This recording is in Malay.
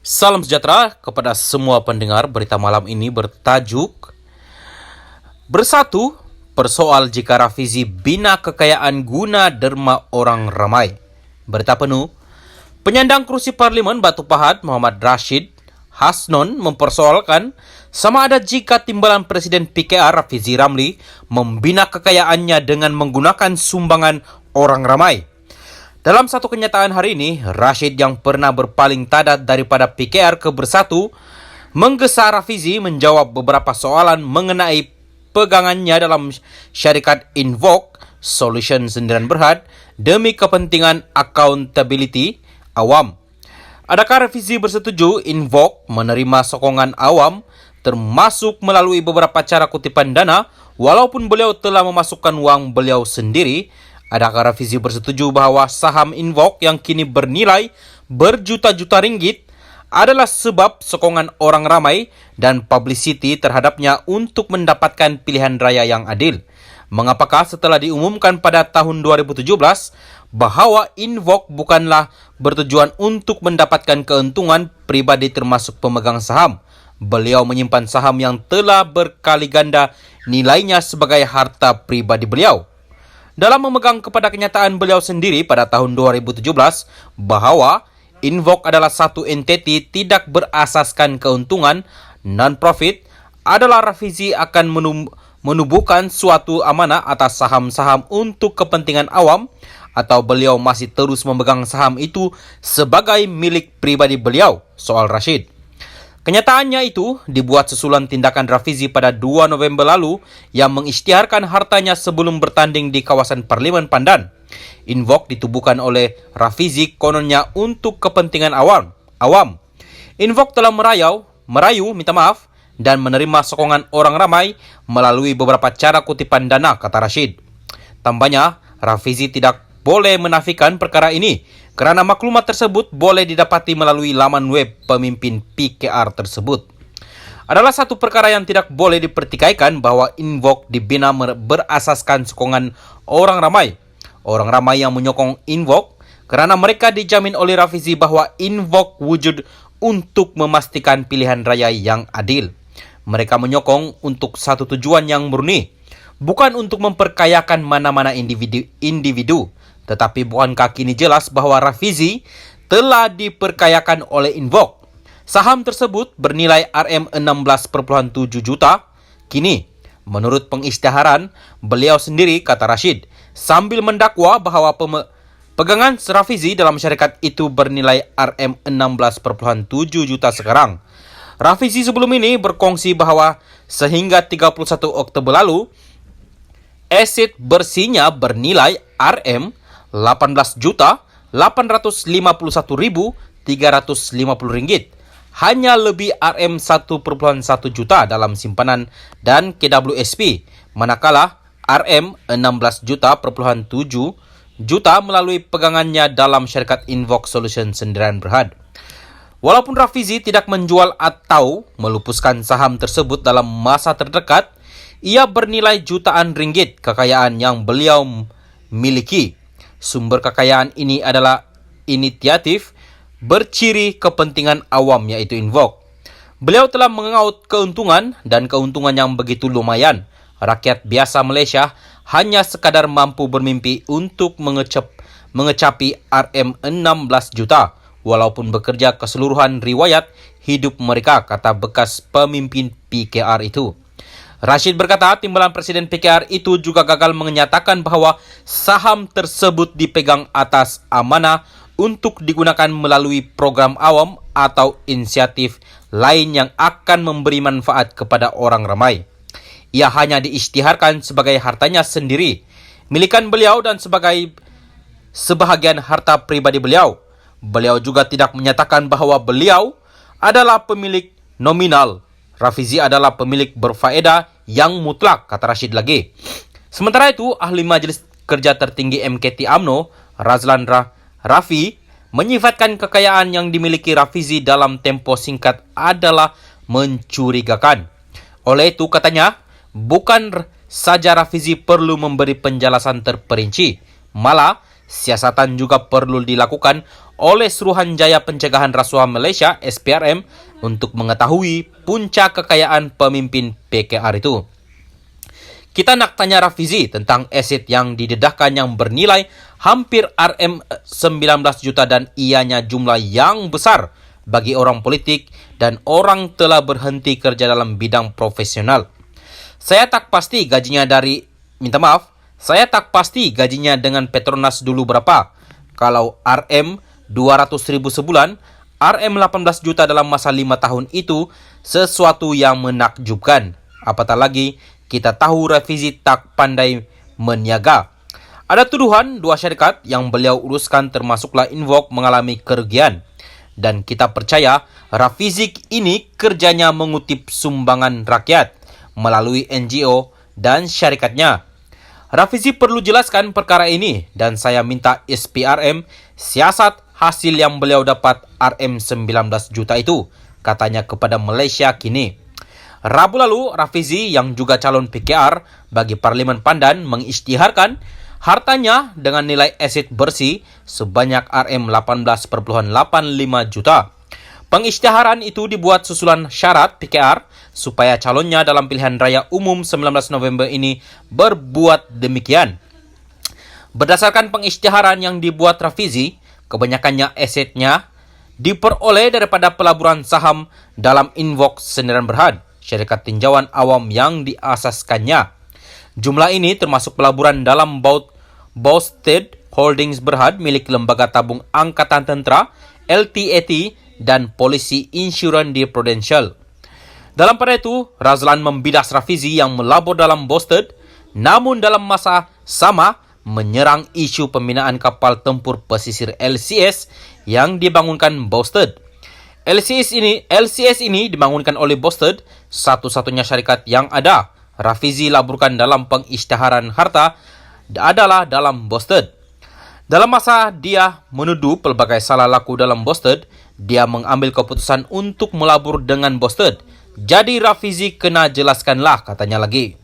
Salam sejahtera kepada semua pendengar. Berita malam ini bertajuk Bersatu persoal jika Rafizi bina kekayaan guna derma orang ramai. Berita penuh. Penyandang kerusi Parlimen Batu Pahat Muhammad Rashid Hasnon mempersoalkan sama ada jika timbalan Presiden PKR Rafizi Ramli membina kekayaannya dengan menggunakan sumbangan orang ramai. Dalam satu kenyataan hari ini, Rashid yang pernah berpaling tadat daripada PKR ke Bersatu menggesa Rafizi menjawab beberapa soalan mengenai pegangannya dalam syarikat Invoke Solution Sendirian Berhad demi kepentingan accountability awam. Adakah Rafizi bersetuju Invoke menerima sokongan awam termasuk melalui beberapa cara kutipan dana walaupun beliau telah memasukkan wang beliau sendiri? Adakah Rafizi bersetuju bahawa saham Invoke yang kini bernilai berjuta-juta ringgit adalah sebab sokongan orang ramai dan publicity terhadapnya untuk mendapatkan pilihan raya yang adil? Mengapakah setelah diumumkan pada tahun 2017 bahawa Invoke bukanlah bertujuan untuk mendapatkan keuntungan pribadi termasuk pemegang saham, beliau menyimpan saham yang telah berkali ganda nilainya sebagai harta pribadi beliau? Dalam memegang kepada kenyataan beliau sendiri pada tahun 2017 bahawa Invoke adalah satu entiti tidak berasaskan keuntungan non-profit, adalah Rafizi akan menubuhkan suatu amanah atas saham-saham untuk kepentingan awam atau beliau masih terus memegang saham itu sebagai milik pribadi beliau? Soal Rashid. Kenyataannya itu dibuat susulan tindakan Rafizi pada 2 November lalu yang mengisytiharkan hartanya sebelum bertanding di kawasan Parlimen Pandan. Invoke ditubuhkan oleh Rafizi kononnya untuk kepentingan awam. Invoke telah merayu dan menerima sokongan orang ramai melalui beberapa cara kutipan dana, kata Rashid. Tambahnya, Rafizi tidak boleh menafikan perkara ini kerana maklumat tersebut boleh didapati melalui laman web pemimpin PKR tersebut. Adalah satu perkara yang tidak boleh dipertikaikan bahawa Invoke dibina berasaskan sokongan orang ramai. Orang ramai yang menyokong Invoke kerana mereka dijamin oleh Rafizi bahawa Invoke wujud untuk memastikan pilihan raya yang adil. Mereka menyokong untuk satu tujuan yang murni, bukan untuk memperkayakan mana-mana individu. Tetapi bukankah kini jelas bahawa Rafizi telah diperkayakan oleh Invoke? Saham tersebut bernilai RM16.7 juta kini, menurut pengisytiharan beliau sendiri, kata Rashid, sambil mendakwa bahawa pegangan Rafizi dalam syarikat itu bernilai RM16.7 juta sekarang. Rafizi sebelum ini berkongsi bahawa sehingga 31 Oktober lalu, aset bersihnya bernilai RM18,851,350 hanya lebih RM1.1 juta dalam simpanan dan KWSP, manakala RM16.7 juta melalui pegangannya dalam syarikat Invoke Solution Sendirian Berhad. Walaupun Rafizi tidak menjual atau melupuskan saham tersebut dalam masa terdekat, ia bernilai jutaan ringgit kekayaan yang beliau miliki. Sumber kekayaan ini adalah inisiatif berciri kepentingan awam, yaitu Invoke. Beliau telah mengaut keuntungan dan keuntungan yang begitu lumayan. Rakyat biasa Malaysia hanya sekadar mampu bermimpi untuk mengecapi RM16 juta walaupun bekerja keseluruhan riwayat hidup mereka, kata bekas pemimpin PKR itu. Rashid berkata timbalan Presiden PKR itu juga gagal menyatakan bahawa saham tersebut dipegang atas amanah untuk digunakan melalui program awam atau inisiatif lain yang akan memberi manfaat kepada orang ramai. Ia hanya diisytiharkan sebagai hartanya sendiri, milikan beliau dan sebagai sebahagian harta pribadi beliau. Beliau juga tidak menyatakan bahawa beliau adalah pemilik nominal. Rafizi adalah pemilik berfaedah yang mutlak, kata Rashid lagi. Sementara itu, Ahli Majlis Kerja Tertinggi MKT UMNO, Razlan Rafi, menyifatkan kekayaan yang dimiliki Rafizi dalam tempoh singkat adalah mencurigakan. Oleh itu, katanya, bukan saja Rafizi perlu memberi penjelasan terperinci, malah siasatan juga perlu dilakukan oleh Suruhanjaya Pencegahan Rasuah Malaysia SPRM untuk mengetahui puncak kekayaan pemimpin PKR itu. Kita nak tanya Rafizi tentang aset yang didedahkan yang bernilai hampir RM19 juta dan ianya jumlah yang besar bagi orang politik dan orang telah berhenti kerja dalam bidang profesional. Saya tak pasti gajinya dengan Petronas dulu berapa. Kalau RM200.000 sebulan, RM18 juta dalam masa 5 tahun itu sesuatu yang menakjubkan. Apatah lagi, kita tahu Rafizi tak pandai meniaga. Ada tuduhan 2 syarikat yang beliau uruskan termasuklah Invok mengalami kerugian. Dan kita percaya Rafizi ini kerjanya mengutip sumbangan rakyat melalui NGO dan syarikatnya. Rafizi perlu jelaskan perkara ini dan saya minta SPRM siasat hasil yang beliau dapat RM19 juta itu, katanya kepada Malaysia Kini. Rabu lalu, Rafizi yang juga calon PKR bagi Parlimen Pandan mengisytiharkan hartanya dengan nilai aset bersih sebanyak RM18.85 juta. Pengisytiharan itu dibuat susulan syarat PKR supaya calonnya dalam pilihan raya umum 19 November ini berbuat demikian. Berdasarkan pengisytiharan yang dibuat Rafizi, kebanyakannya asetnya diperoleh daripada pelaburan saham dalam Invok Sendirian Berhad, syarikat tinjauan awam yang diasaskannya. Jumlah ini termasuk pelaburan dalam Bowstead Holdings Berhad milik Lembaga Tabung Angkatan Tentera, LTAT, dan Polisi Insuran di Prudential. Dalam pada itu, Razlan membidas Rafizi yang melabur dalam Bowstead, namun dalam masa sama menyerang isu pembinaan kapal tempur pesisir LCS yang dibangunkan Bowstead. LCS ini dibangunkan oleh Bowstead, satu-satunya syarikat yang ada. Rafizi laburkan dalam pengisytiharan harta adalah dalam Bowstead. Dalam masa dia menuduh pelbagai salah laku dalam Bowstead, dia mengambil keputusan untuk melabur dengan Bowstead. Jadi Rafizi kena jelaskanlah, katanya lagi.